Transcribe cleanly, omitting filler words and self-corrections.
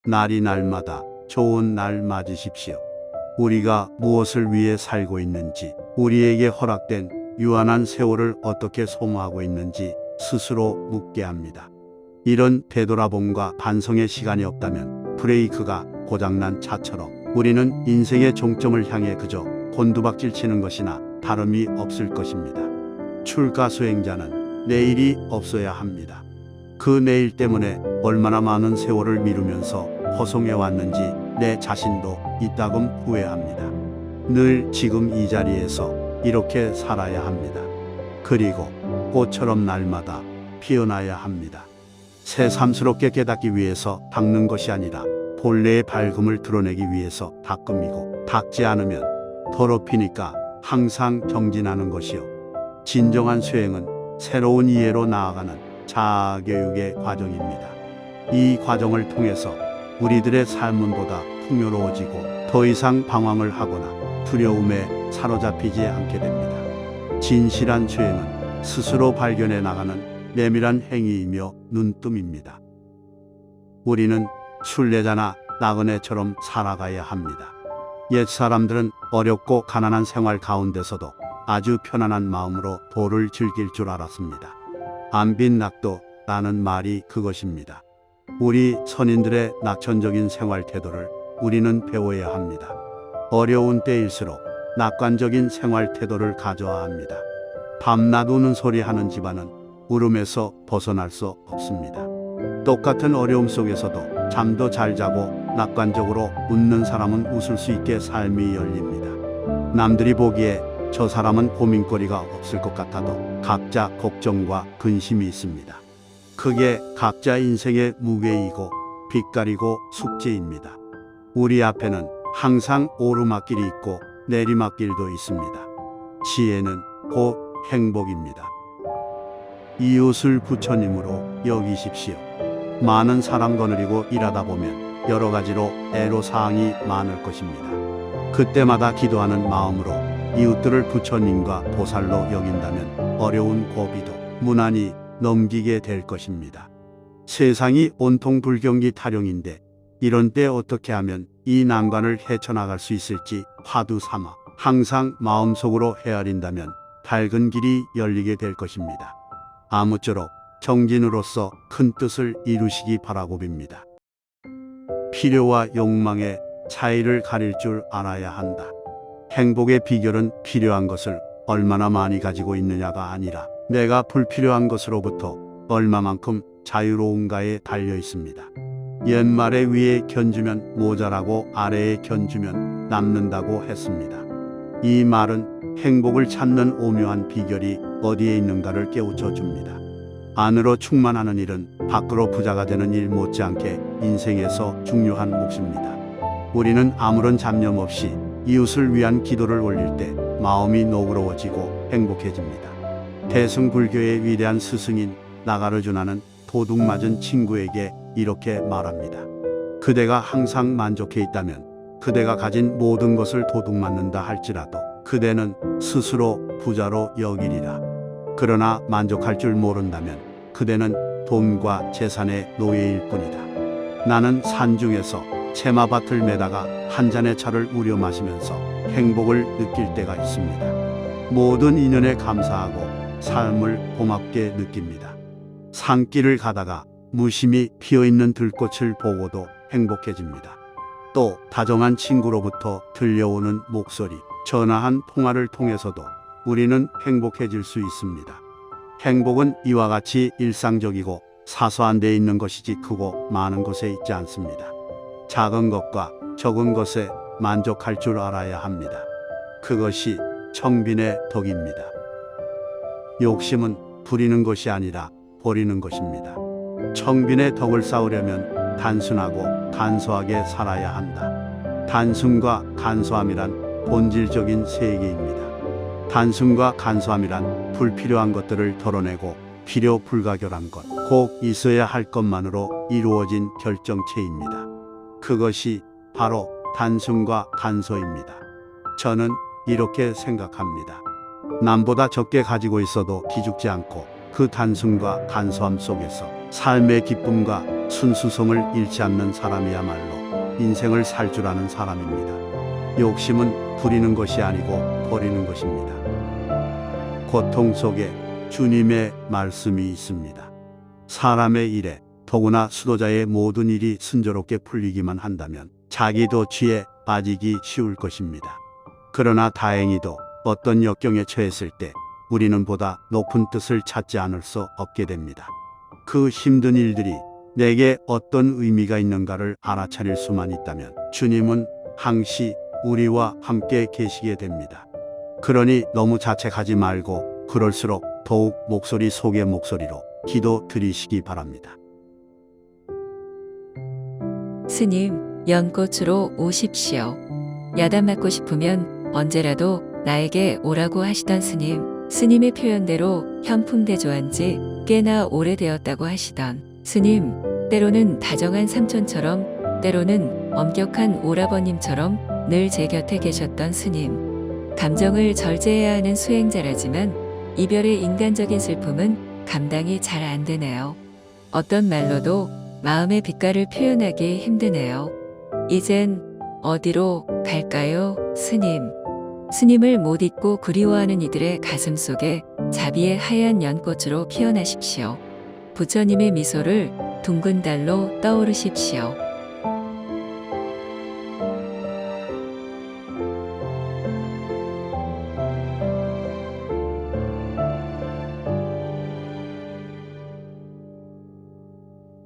날이 날마다 좋은 날 맞으십시오. 우리가 무엇을 위해 살고 있는지, 우리에게 허락된 유한한 세월을 어떻게 소모하고 있는지 스스로 묻게 합니다. 이런 되돌아봄과 반성의 시간이 없다면 브레이크가 고장난 차처럼 우리는 인생의 종점을 향해 그저 곤두박질 치는 것이나 다름이 없을 것입니다. 출가수행자는 내일이 없어야 합니다. 그 내일 때문에 얼마나 많은 세월을 미루면서 허송해 왔는지 내 자신도 이따금 후회합니다. 늘 지금 이 자리에서 이렇게 살아야 합니다. 그리고 꽃처럼 날마다 피어나야 합니다. 새삼스럽게 깨닫기 위해서 닦는 것이 아니라 본래의 밝음을 드러내기 위해서 닦음이고, 닦지 않으면 더럽히니까 항상 정진하는 것이요. 진정한 수행은 새로운 이해로 나아가는 자아교육의 과정입니다. 이 과정을 통해서 우리들의 삶은 보다 풍요로워지고 더 이상 방황을 하거나 두려움에 사로잡히지 않게 됩니다. 진실한 수행은 스스로 발견해 나가는 내밀한 행위이며 눈뜸입니다. 우리는 순례자나 나그네처럼 살아가야 합니다. 옛 사람들은 어렵고 가난한 생활 가운데서도 아주 편안한 마음으로 도를 즐길 줄 알았습니다. 안 빈 낙도 라는 말이 그것입니다. 우리 선인들의 낙천적인 생활 태도를 우리는 배워야 합니다. 어려운 때일수록 낙관적인 생활 태도를 가져야 합니다. 밤낮 우는 소리 하는 집안은 울음에서 벗어날 수 없습니다. 똑같은 어려움 속에서도 잠도 잘 자고 낙관적으로 웃는 사람은 웃을 수 있게 삶이 열립니다. 남들이 보기에 저 사람은 고민거리가 없을 것 같아도 각자 걱정과 근심이 있습니다. 그게 각자 인생의 무게이고 빛깔이고 숙제입니다. 우리 앞에는 항상 오르막길이 있고 내리막길도 있습니다. 지혜는 곧 행복입니다. 이웃을 부처님으로 여기십시오. 많은 사람 거느리고 일하다 보면 여러 가지로 애로사항이 많을 것입니다. 그때마다 기도하는 마음으로 이웃들을 부처님과 보살로 여긴다면 어려운 고비도 무난히 넘기게 될 것입니다. 세상이 온통 불경기 타령인데 이런 때 어떻게 하면 이 난관을 헤쳐나갈 수 있을지 화두 삼아 항상 마음속으로 헤아린다면 밝은 길이 열리게 될 것입니다. 아무쪼록 정진으로서 큰 뜻을 이루시기 바라고 빕니다. 필요와 욕망의 차이를 가릴 줄 알아야 한다. 행복의 비결은 필요한 것을 얼마나 많이 가지고 있느냐가 아니라 내가 불필요한 것으로부터 얼마만큼 자유로운가에 달려 있습니다. 옛말에 위에 견주면 모자라고 아래에 견주면 남는다고 했습니다. 이 말은 행복을 찾는 오묘한 비결이 어디에 있는가를 깨우쳐 줍니다. 안으로 충만하는 일은 밖으로 부자가 되는 일 못지않게 인생에서 중요한 몫입니다. 우리는 아무런 잡념 없이 이웃을 위한 기도를 올릴 때 마음이 노그러워지고 행복해집니다. 대승불교의 위대한 스승인 나가르주나는 도둑 맞은 친구에게 이렇게 말합니다. 그대가 항상 만족해 있다면 그대가 가진 모든 것을 도둑 맞는다 할지라도 그대는 스스로 부자로 여기리라. 그러나 만족할 줄 모른다면 그대는 돈과 재산의 노예일 뿐이다. 나는 산중에서 채마밭을 매다가 한 잔의 차를 우려 마시면서 행복을 느낄 때가 있습니다. 모든 인연에 감사하고 삶을 고맙게 느낍니다. 산길을 가다가 무심히 피어있는 들꽃을 보고도 행복해집니다. 또 다정한 친구로부터 들려오는 목소리, 전화한 통화를 통해서도 우리는 행복해질 수 있습니다. 행복은 이와 같이 일상적이고 사소한 데 있는 것이지 크고 많은 것에 있지 않습니다. 작은 것과 적은 것에 만족할 줄 알아야 합니다. 그것이 청빈의 덕입니다. 욕심은 부리는 것이 아니라 버리는 것입니다. 청빈의 덕을 쌓으려면 단순하고 간소하게 살아야 한다. 단순과 간소함이란 본질적인 세계입니다. 단순과 간소함이란 불필요한 것들을 덜어내고 필요 불가결한 것, 꼭 있어야 할 것만으로 이루어진 결정체입니다. 그것이 바로 단순과 간소입니다. 저는 이렇게 생각합니다. 남보다 적게 가지고 있어도 기죽지 않고 그 단순과 간소함 속에서 삶의 기쁨과 순수성을 잃지 않는 사람이야말로 인생을 살 줄 아는 사람입니다. 욕심은 부리는 것이 아니고 버리는 것입니다. 고통 속에 주님의 말씀이 있습니다. 사람의 일에, 더구나 수도자의 모든 일이 순조롭게 풀리기만 한다면 자기도 죄에 빠지기 쉬울 것입니다. 그러나 다행히도 어떤 역경에 처했을 때 우리는 보다 높은 뜻을 찾지 않을 수 없게 됩니다. 그 힘든 일들이 내게 어떤 의미가 있는가를 알아차릴 수만 있다면 주님은 항시 우리와 함께 계시게 됩니다. 그러니 너무 자책하지 말고 그럴수록 더욱 목소리 속의 목소리로 기도 드리시기 바랍니다. 스님, 연꽃으로 오십시오. 야단 맞고 싶으면 언제라도 나에게 오라고 하시던 스님, 스님의 표현대로 현품대조한 지 꽤나 오래되었다고 하시던 스님, 때로는 다정한 삼촌처럼, 때로는 엄격한 오라버님처럼 늘 제 곁에 계셨던 스님. 감정을 절제해야 하는 수행자라지만 이별의 인간적인 슬픔은 감당이 잘 안 되네요. 어떤 말로도 마음의 빛깔을 표현하기 힘드네요. 이젠 어디로 갈까요, 스님? 스님을 못 잊고 그리워하는 이들의 가슴 속에 자비의 하얀 연꽃으로 피어나십시오. 부처님의 미소를 둥근 달로 떠오르십시오.